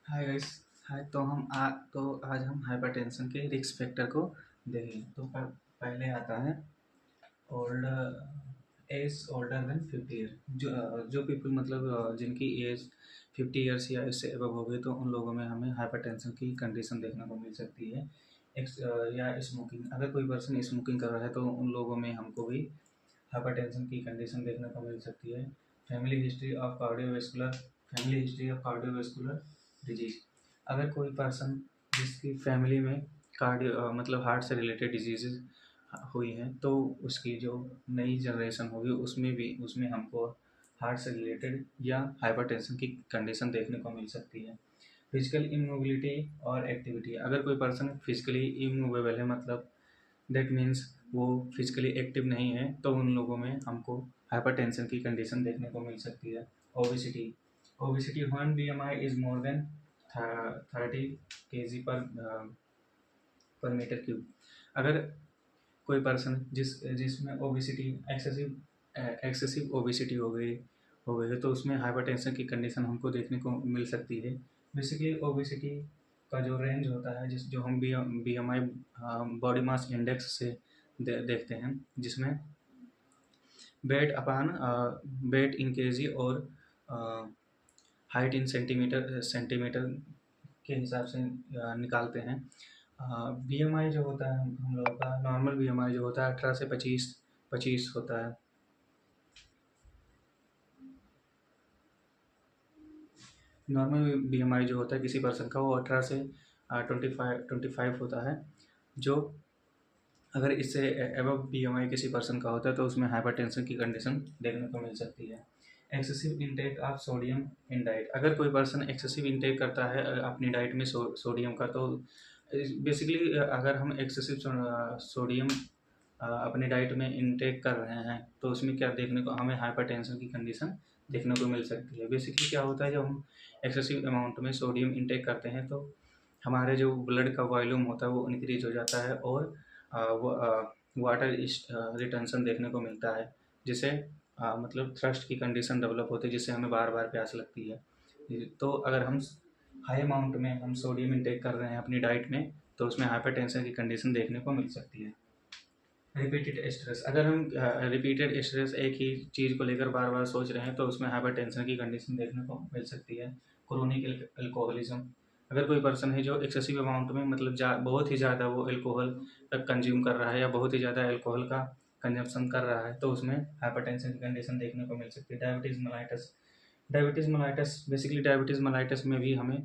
Hi guys. हाय तो आज हम हाइपरटेंशन के रिस्क फैक्टर को देखेंगे। तो पहले आता है old age older than 50 year. जो पीपल मतलब जिनकी एज 50 ईयर्स या इससे एबव हो गई तो उन लोगों में हमें हाइपरटेंशन की कंडीशन देखने को मिल सकती है। या स्मोकिंग, अगर कोई पर्सन स्मोकिंग कर रहा है तो उन लोगों में हमको भी हाइपरटेंशन की कंडीशन देखने को मिल सकती है। Family history of cardiovascular family history of cardiovascular disease, अगर कोई पर्सन जिसकी फैमिली में कार्डियो मतलब हार्ट से रिलेटेड डिजीजेज हुई हैं तो उसकी जो नई जनरेशन होगी उसमें हमको हार्ट से रिलेटेड या हाइपरटेंशन की कंडीशन देखने को मिल सकती है। फिजिकल इमोबिलिटी और एक्टिविटी, अगर कोई पर्सन फिजिकली इमूवेबल है मतलब दैट मीन्स वो फिजिकली एक्टिव नहीं है तो उन लोगों में हमको हाइपरटेंशन की कंडीशन देखने को मिल सकती है। Obesity obesity one BMI is more than 30 kg पर मीटर क्यूब, अगर कोई पर्सन जिसमें ओबिसिटी एक्सेसिव ओबिसिटी हो गई है तो उसमें हाइपरटेंशन की कंडीशन हमको देखने को मिल सकती है। बेसिकली ओबिसिटी का जो रेंज होता है जो हम BMI बॉडी मास इंडेक्स से देखते हैं, जिसमें वेट अपान वेट इन केजी और हाइट इन सेंटीमीटर के हिसाब से निकालते हैं। BMI जो होता है हम लोगों का नॉर्मल BMI जो होता है 18 से 25 होता है। नॉर्मल BMI जो होता है किसी पर्सन का वो 18 से 25 होता है। जो अगर इससे एबव BMI किसी पर्सन का होता है तो उसमें हाइपरटेंशन की कंडीशन देखने को मिल सकती है। Excessive intake of sodium in diet, अगर कोई पर्सन एक्सेसिव इंटेक करता है अपनी डाइट में सोडियम का तो बेसिकली अगर हम एक्सेसिव सोडियम अपनी डाइट में इंटेक कर रहे हैं तो उसमें क्या देखने को हमें हाइपरटेंशन की कंडीशन देखने को मिल सकती है। बेसिकली क्या होता है जब हम एक्सेसिव अमाउंट में सोडियम इंटेक करते हैं तो हमारे जो ब्लड का वॉल्यूम होता है वो इंक्रीज हो जाता है और वाटर रिटेंशन देखने को मिलता है, जिससे मतलब थ्रस्ट की कंडीशन डेवलप होती है जिससे हमें बार बार प्यास लगती है। तो अगर हम हाई अमाउंट में हम सोडियम इंटेक कर रहे हैं अपनी डाइट में तो उसमें हाइपरटेंशन की कंडीशन देखने को मिल सकती है। रिपीटेड स्ट्रेस, अगर हम रिपीटेड स्ट्रेस एक ही चीज़ को लेकर बार बार सोच रहे हैं तो उसमें हाइपरटेंशन की कंडीशन देखने को मिल सकती है। क्रोनिक अल्कोहलिज्म, अगर कोई पर्सन है जो एक्सेसिव अमाउंट में मतलब बहुत ही ज़्यादा वो अल्कोहल कंज्यूम कर रहा है या बहुत ही ज़्यादा अल्कोहल का कंजप्शन कर रहा है तो उसमें हाइपरटेंशन की कंडीशन देखने को मिल सकती है। डायबिटीज़ बेसिकली डायबिटीज़ मेलाइटस में भी हमें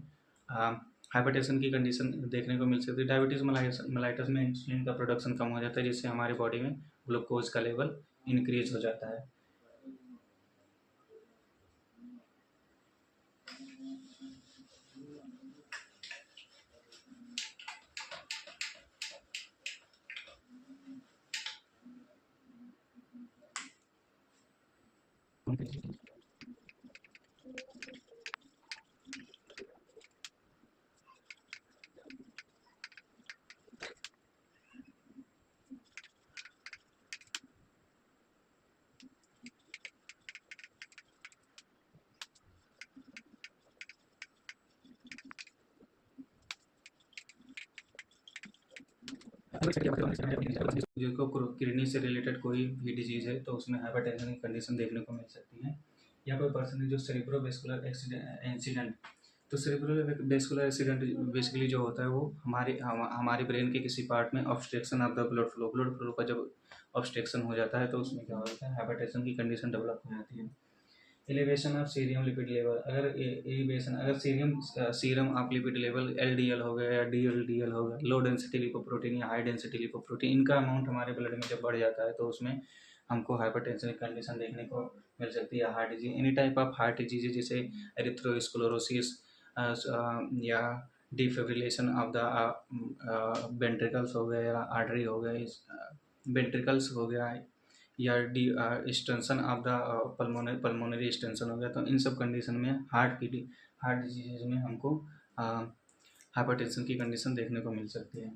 हाइपरटेंशन की कंडीशन देखने को मिल सकती है। डायबिटीज़ मेलाइटस में इंसुलिन का प्रोडक्शन कम हो जाता है जिससे हमारी बॉडी में ग्लूकोज का लेवल इंक्रीज हो जाता है। जिनको किडनी से रिलेटेड कोई भी डिजीज़ है तो उसमें हाइपरटेंशन की कंडीशन देखने को मिल सकती है। या कोई पर्सन है जो सेरिब्रोवेस्कुलर इंसिडेंट, तो सेरिब्रोवेस्कुलर एक्सीडेंट बेसिकली जो होता है वो हमारे ब्रेन के किसी पार्ट में obstruction of the blood flow का जब ऑब्स्ट्रक्शन हो जाता है तो उसमें क्या होता है हाइपरटेंशन की कंडीशन डेवलप हो जाती है। Elevation of serum lipid level, अगर एलिवेशन अगर serum of lipid level LDL हो गया या DLDL हो गया, लो डेंसिटी लिपोप्रोटीन या हाई डेंसिटी लिपोप्रोटीन, इनका अमाउंट हमारे ब्लड में जब बढ़ जाता है तो उसमें हमको हाइपरटेंशन की कंडीशन देखने को मिल सकती है। Heart disease, any type of heart disease जैसे एरिथ्रोस्क्लेरोसिस या डिफिब्रिलेशन ऑफ द वेंट्रिकल्स हो गया या आर्टरी हो गया, वेंट्रिकल्स हो गया या extension of the pulmonary extension हो गया, तो इन सब कंडीशन में हार्ट डिजीज में हमको हाइपरटेंशन की कंडीशन देखने को मिल सकती है।